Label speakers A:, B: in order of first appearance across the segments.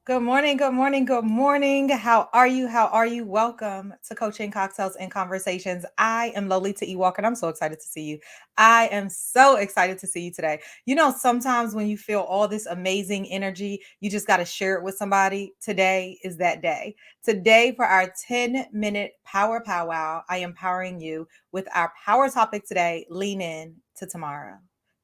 A: Good morning, good morning, good morning. How are you? How are you? Welcome to Coaching Cocktails and Conversations. I am Lolita E. Walker, and I'm so excited to see you. I am so excited to see you today. You know, sometimes when you feel all this amazing energy, you just got to share it with somebody. Today is that day. Today, for our 10-minute power powwow, I am powering you with our power topic today: lean in to tomorrow.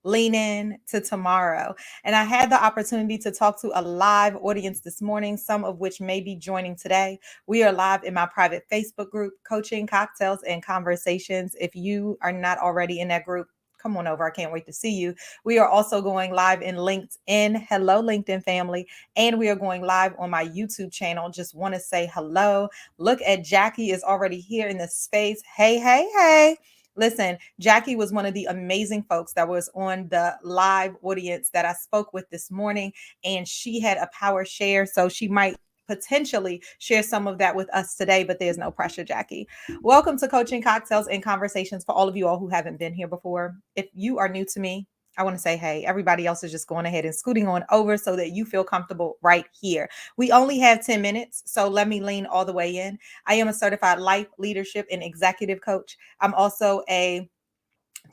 A: Lean in to tomorrow. And I had the opportunity to talk to a live audience this morning, some of which may be joining today. We are live in my private Facebook group, Coaching Cocktails and Conversations. If you are not already in that group, come on over. I can't wait to see you. We are also going live in LinkedIn. Hello, LinkedIn family. And we are going live on my YouTube channel. Just want to say hello. Look at Jackie is already here in the space. Hey, hey, hey. Listen, Jackie was one of the amazing folks that was on the live audience that I spoke with this morning, and she had a power share. So she might potentially share some of that with us today, but there's no pressure, Jackie. Welcome to Coaching Cocktails and Conversations for all of you all who haven't been here before. If you are new to me, I want to say, hey, everybody else is just going ahead and scooting on over so that you feel comfortable right here. We only have 10 minutes, so let me lean all the way in. I am a certified life, leadership, and executive coach. I'm also a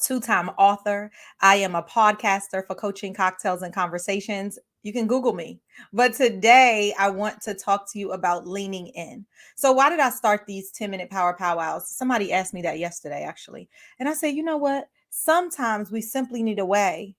A: two-time author. I am a podcaster for Coaching Cocktails and Conversations. You can Google me. But today I want to talk to you about leaning in. So why did I start these 10-minute power powwows? Somebody asked me that yesterday, actually. And I said, you know what? Sometimes we simply need a way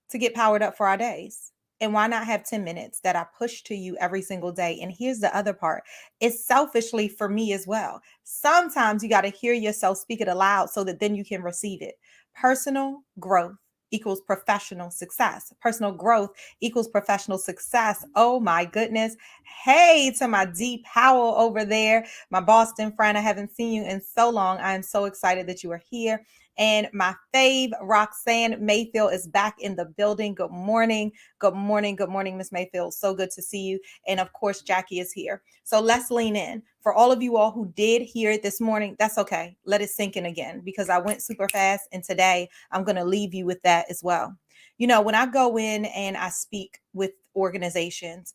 A: to get powered up for our days. And why not have 10 minutes that I push to you every single day? And here's the other part, it's selfishly for me as well. Sometimes you got to hear yourself speak it aloud so that then you can receive it. Personal growth equals professional success. Personal growth equals professional success. Oh my goodness. Hey to my Dee Powell over there, my Boston friend. I haven't seen you in so long. I am so excited that you are here. And my fave, Roxanne Mayfield, is back in the building. Good morning. Good morning. Good morning, Miss Mayfield. So good to see you. And of course, Jackie is here. So let's lean in. For all of you all who did hear it this morning, that's okay. Let it sink in again because I went super fast. And today I'm going to leave you with that as well. You know, when I go in and I speak with organizations,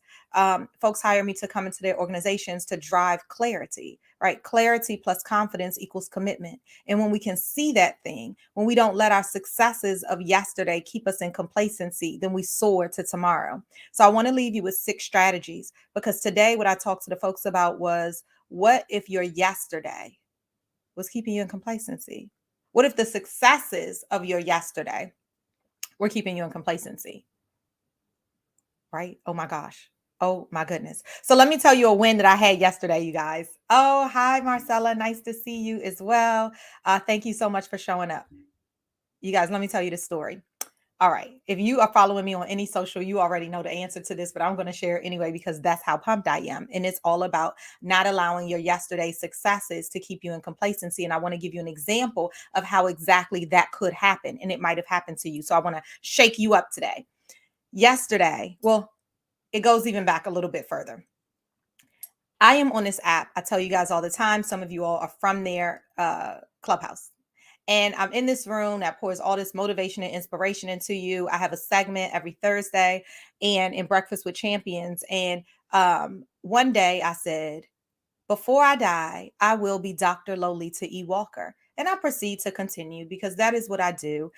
A: folks hire me to come into their organizations to drive clarity, right? Clarity plus confidence equals commitment. And when we can see that thing, when we don't let our successes of yesterday keep us in complacency, then we soar to tomorrow. So I want to leave you with 6 strategies because today what I talked to the folks about was what if your yesterday was keeping you in complacency? What if the successes of your yesterday were keeping you in complacency? Right? Oh my gosh. Oh my goodness. So let me tell you a win that I had yesterday, you guys. Oh, hi, Marcella. Nice to see you as well. Thank you so much for showing up. You guys, let me tell you the story. All right. If you are following me on any social, you already know the answer to this, but I'm going to share it anyway because that's how pumped I am. And it's all about not allowing your yesterday successes to keep you in complacency. And I want to give you an example of how exactly that could happen. And it might have happened to you. So I want to shake you up today. Yesterday, well, it goes even back a little bit further. I am on this app. I tell you guys all the time. Some of you all are from their Clubhouse. And I'm in this room that pours all this motivation and inspiration into you. I have a segment every Thursday and in Breakfast with Champions. And one day I said, before I die, I will be Dr. Lolita E. Walker. And I proceed to continue because that is what I do.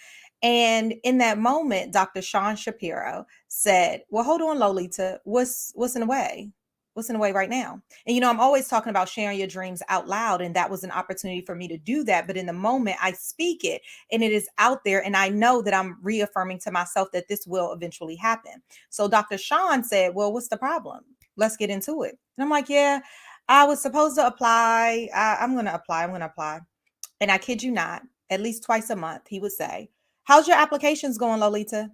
A: And in that moment, Dr. Sean Shapiro said, well, hold on, Lolita, what's in the way? What's in the way right now? And, you know, I'm always talking about sharing your dreams out loud. And that was an opportunity for me to do that. But in the moment, I speak it and it is out there. And I know that I'm reaffirming to myself that this will eventually happen. So Dr. Sean said, well, what's the problem? Let's get into it. And I'm like, yeah, I was supposed to apply. I'm going to apply. I'm going to apply. And I kid you not, at least twice a month, he would say, how's your applications going, Lolita?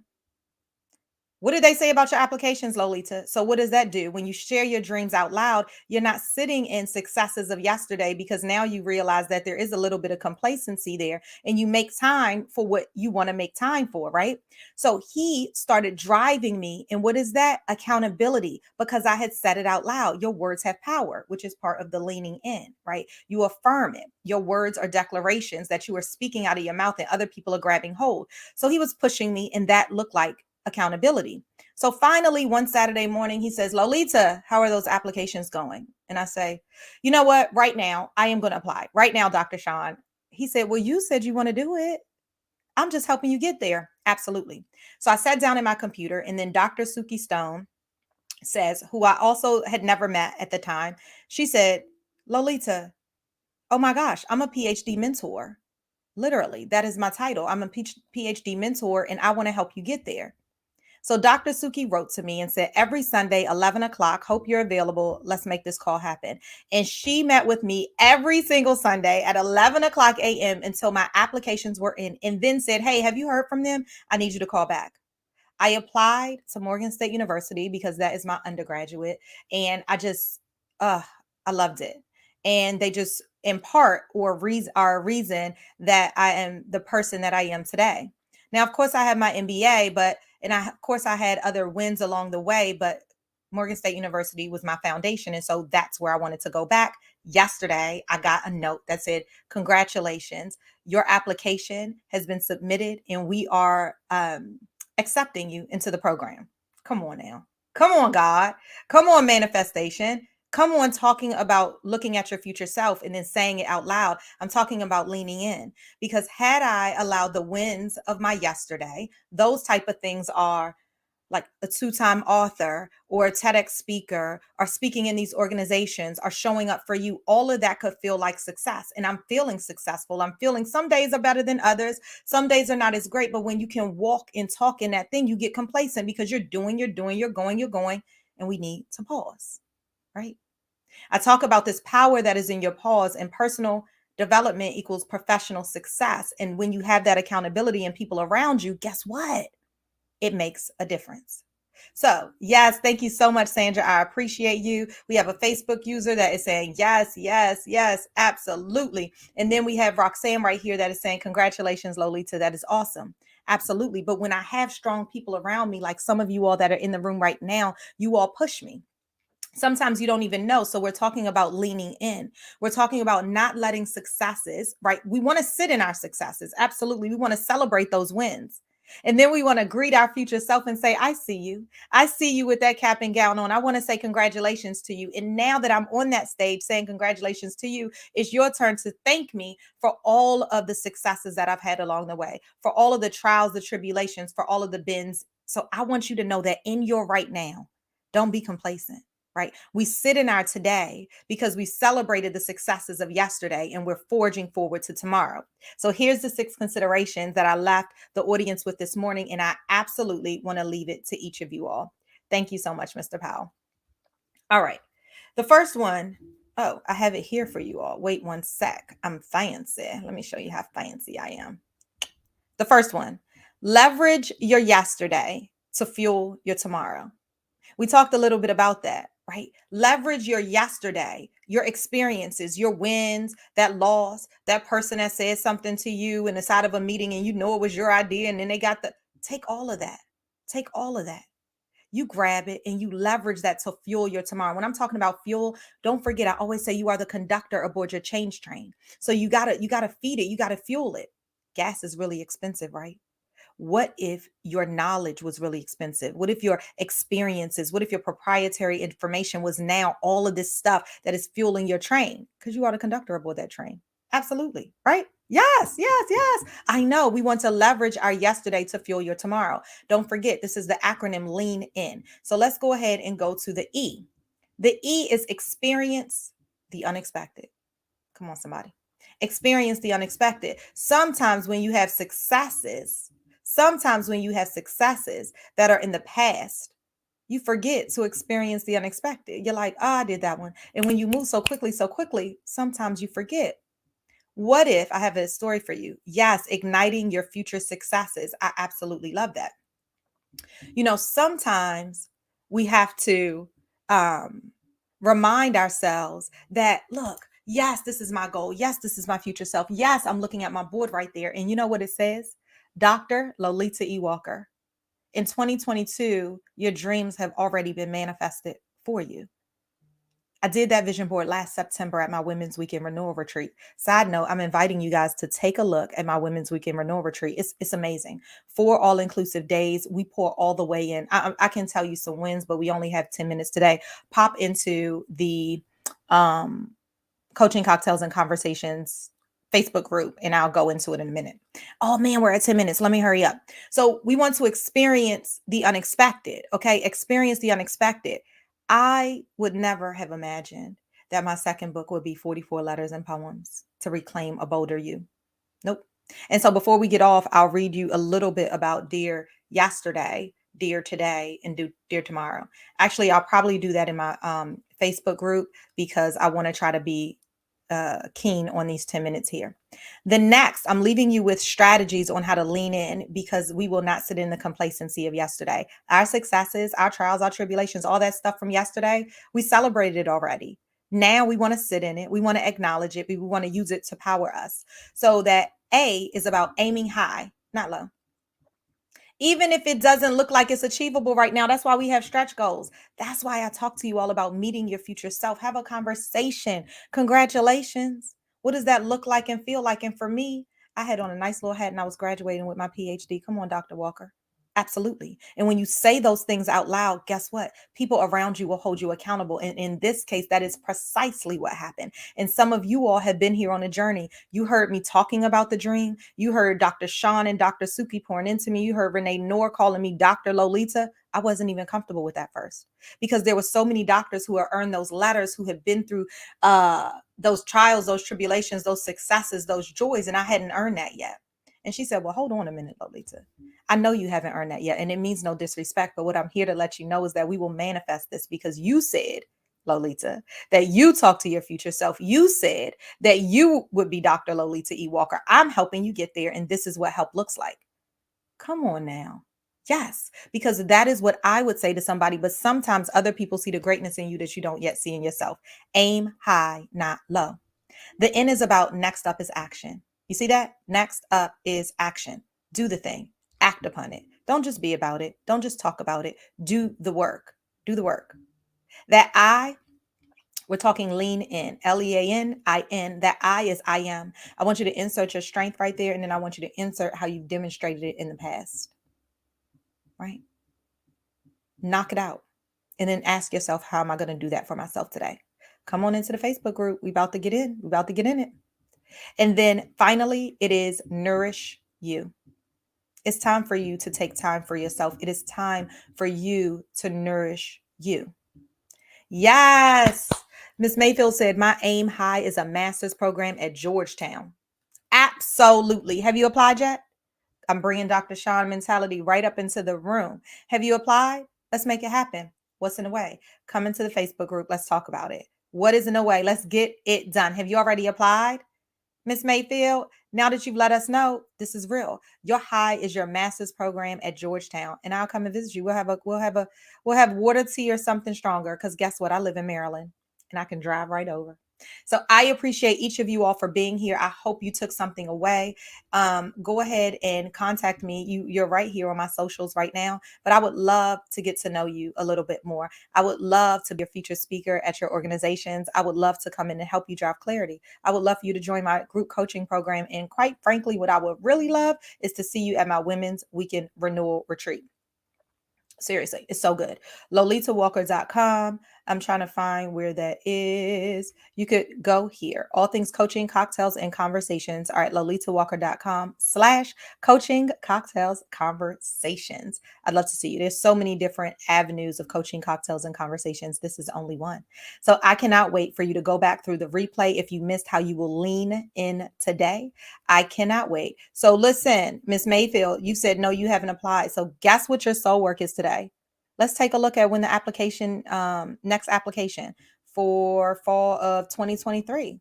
A: What did they say about your applications, Lolita? So what does that do? When you share your dreams out loud, you're not sitting in successes of yesterday because now you realize that there is a little bit of complacency there and you make time for what you want to make time for, right? So he started driving me. And what is that? Accountability, because I had said it out loud. Your words have power, which is part of the leaning in, right? You affirm it. Your words are declarations that you are speaking out of your mouth and other people are grabbing hold. So he was pushing me and that looked like accountability. So finally, one Saturday morning, he says, Lolita, how are those applications going? And I say, you know what? Right now, I am going to apply. Right now, Dr. Sean. He said, well, you said you want to do it. I'm just helping you get there. Absolutely. So I sat down in my computer, and then Dr. Suki Stone says, who I also had never met at the time, she said, Lolita, oh my gosh, I'm a PhD mentor. Literally, that is my title. I'm a PhD mentor, and I want to help you get there. So Dr. Suki wrote to me and said, every Sunday, 11 o'clock, hope you're available. Let's make this call happen. And she met with me every single Sunday at 11 o'clock a.m. until my applications were in, and then said, hey, have you heard from them? I need you to call back. I applied to Morgan State University because that is my undergraduate. And I loved it. And they just, in part, are a reason that I am the person that I am today. Now, of course, I have my MBA, of course, I had other wins along the way, but Morgan State University was my foundation. And so that's where I wanted to go back. Yesterday, I got a note that said, congratulations, your application has been submitted and we are accepting you into the program. Come on now. Come on, God. Come on, manifestation. Come on, talking about looking at your future self and then saying it out loud. I'm talking about leaning in, because had I allowed the wins of my yesterday, those type of things are like a two-time author or a TEDx speaker or speaking in these organizations are showing up for you. All of that could feel like success. And I'm feeling successful. I'm feeling some days are better than others. Some days are not as great. But when you can walk and talk in that thing, you get complacent because you're going, you're going, and we need to pause, right? I talk about this power that is in your pause, and personal development equals professional success. And when you have that accountability and people around you, guess what? It makes a difference. So, yes, thank you so much, Sandra. I appreciate you. We have a Facebook user that is saying, yes, yes, yes, absolutely. And then we have Roxanne right here that is saying, congratulations, Lolita. That is awesome. Absolutely. But when I have strong people around me, like some of you all that are in the room right now, you all push me. Sometimes you don't even know. So we're talking about leaning in. We're talking about not letting successes, right? We want to sit in our successes. Absolutely. We want to celebrate those wins. And then we want to greet our future self and say, I see you. I see you with that cap and gown on. I want to say congratulations to you. And now that I'm on that stage saying congratulations to you, it's your turn to thank me for all of the successes that I've had along the way, for all of the trials, the tribulations, for all of the bends. So I want you to know that in your right now, don't be complacent. Right? We sit in our today because we celebrated the successes of yesterday and we're forging forward to tomorrow. So here's the 6 considerations that I left the audience with this morning, and I absolutely want to leave it to each of you all. Thank you so much, Mr. Powell. All right. The first one, oh, I have it here for you all. Wait one sec. I'm fancy. Let me show you how fancy I am. The first one, leverage your yesterday to fuel your tomorrow. We talked a little bit about that, right? Leverage your yesterday, your experiences, your wins, that loss, that person that said something to you in the side of a meeting and you know it was your idea and then they got take all of that. Take all of that. You grab it and you leverage that to fuel your tomorrow. When I'm talking about fuel, don't forget, I always say you are the conductor aboard your change train. So you gotta feed it, you gotta fuel it. Gas is really expensive, right? What if your knowledge was really expensive? What if your experiences, what if your proprietary information was now all of this stuff that is fueling your train? Because you are the conductor aboard that train. Absolutely. Right? Yes, yes, yes. I know we want to leverage our yesterday to fuel your tomorrow. Don't forget, this is the acronym lean in. So let's go ahead and go to the E. The E is experience the unexpected. Come on, somebody. Experience the unexpected. Sometimes when you have successes that are in the past, you forget to experience the unexpected. You're like, I did that one. And when you move so quickly, sometimes you forget. What if I have a story for you? Yes, igniting your future successes. I absolutely love that. Sometimes we have to remind ourselves that, look, yes, this is my goal. Yes, this is my future self. Yes, I'm looking at my board right there. And you know what it says? Dr. Lolita E. Walker. In 2022, your dreams have already been manifested for you. I did that vision board last September at my Women's Weekend Renewal Retreat. Side note, I'm inviting you guys to take a look at my Women's Weekend Renewal Retreat. It's amazing. 4 all-inclusive days. We pour all the way in. I can tell you some wins, but we only have 10 minutes today. Pop into the um, Coaching Cocktails and Conversations Facebook group, and I'll go into it in a minute. Oh man, we're at 10 minutes. Let me hurry up. So we want to experience the unexpected. Okay. Experience the unexpected. I would never have imagined that my second book would be 44 letters and poems to reclaim a bolder you. Nope. And so before we get off, I'll read you a little bit about Dear Yesterday, Dear Today, and Dear Tomorrow. Actually, I'll probably do that in my Facebook group because I want to try to be keen on these 10 minutes here. The next, I'm leaving you with strategies on how to lean in because we will not sit in the complacency of yesterday. Our successes, our trials, our tribulations, all that stuff from yesterday, we celebrated it already. Now we want to sit in it. We want to acknowledge it. We want to use it to power us. So that A is about aiming high, not low. Even if it doesn't look like it's achievable right now, that's why we have stretch goals. That's why I talk to you all about meeting your future self. Have a conversation. Congratulations. What does that look like and feel like? And for me, I had on a nice little hat and I was graduating with my PhD. Come on, Dr. Walker. Absolutely. And when you say those things out loud, guess what? People around you will hold you accountable. And in this case, that is precisely what happened. And some of you all have been here on a journey. You heard me talking about the dream. You heard Dr. Sean and Dr. Suki pouring into me. You heard Renee Noor calling me Dr. Lolita. I wasn't even comfortable with that first because there were so many doctors who have earned those letters, who have been through those trials, those tribulations, those successes, those joys, and I hadn't earned that yet. And she said, well, hold on a minute, Lolita. I know you haven't earned that yet. And it means no disrespect. But what I'm here to let you know is that we will manifest this because you said, Lolita, that you talk to your future self. You said that you would be Dr. Lolita E. Walker. I'm helping you get there. And this is what help looks like. Come on now. Yes, because that is what I would say to somebody. But sometimes other people see the greatness in you that you don't yet see in yourself. Aim high, not low. The N is about next up is action. You see that? Next up is action. Do the thing. Act upon it. Don't just be about it. Don't just talk about it. Do the work. Do the work. That I, we're talking lean in. Leanin. That I is I am. I want you to insert your strength right there. And then I want you to insert how you've demonstrated it in the past. Right? Knock it out. And then ask yourself, how am I going to do that for myself today? Come on into the Facebook group. We about to get in. We about to get in it. And then finally, it is nourish you. It's time for you to take time for yourself. It is time for you to nourish you. Yes. Miss Mayfield said, my aim high is a master's program at Georgetown. Absolutely. Have you applied yet? I'm bringing Dr. Sean mentality right up into the room. Have you applied? Let's make it happen. What's in the way? Come into the Facebook group. Let's talk about it. What is in the way? Let's get it done. Have you already applied? Miss Mayfield, now that you've let us know, this is real. Your high is your master's program at Georgetown, and I'll come and visit you. We'll have water, tea, or something stronger. Because guess what? I live in Maryland, and I can drive right over. So I appreciate each of you all for being here. I hope you took something away. Go ahead and contact me. You're right here on my socials right now, but I would love to get to know you a little bit more. I would love to be a featured speaker at your organizations. I would love to come in and help you drive clarity. I would love for you to join my group coaching program. And quite frankly, what I would really love is to see you at my Women's Weekend Renewal Retreat. Seriously, it's so good. LolitaWalker.com. I'm trying to find where that is. You could go here. All things coaching, cocktails, and conversations are at LolitaWalker.com/coaching, cocktails, conversations. I'd love to see you. There's so many different avenues of coaching, cocktails, and conversations. This is only one. So I cannot wait for you to go back through the replay if you missed how you will lean in today. I cannot wait. So listen, Miss Mayfield, you said no, you haven't applied. So guess what your soul work is today? Let's take a look at when the application, next application for fall of 2023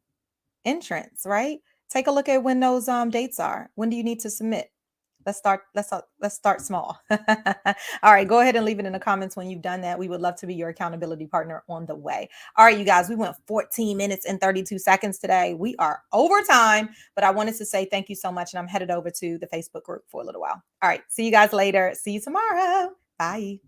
A: entrance, right? Take a look at when those dates are. When do you need to submit? Let's start small. All right, go ahead and leave it in the comments when you've done that. We would love to be your accountability partner on the way. All right, you guys, we went 14 minutes and 32 seconds today. We are over time, but I wanted to say thank you so much, and I'm headed over to the Facebook group for a little while. All right, see you guys later. See you tomorrow. Bye.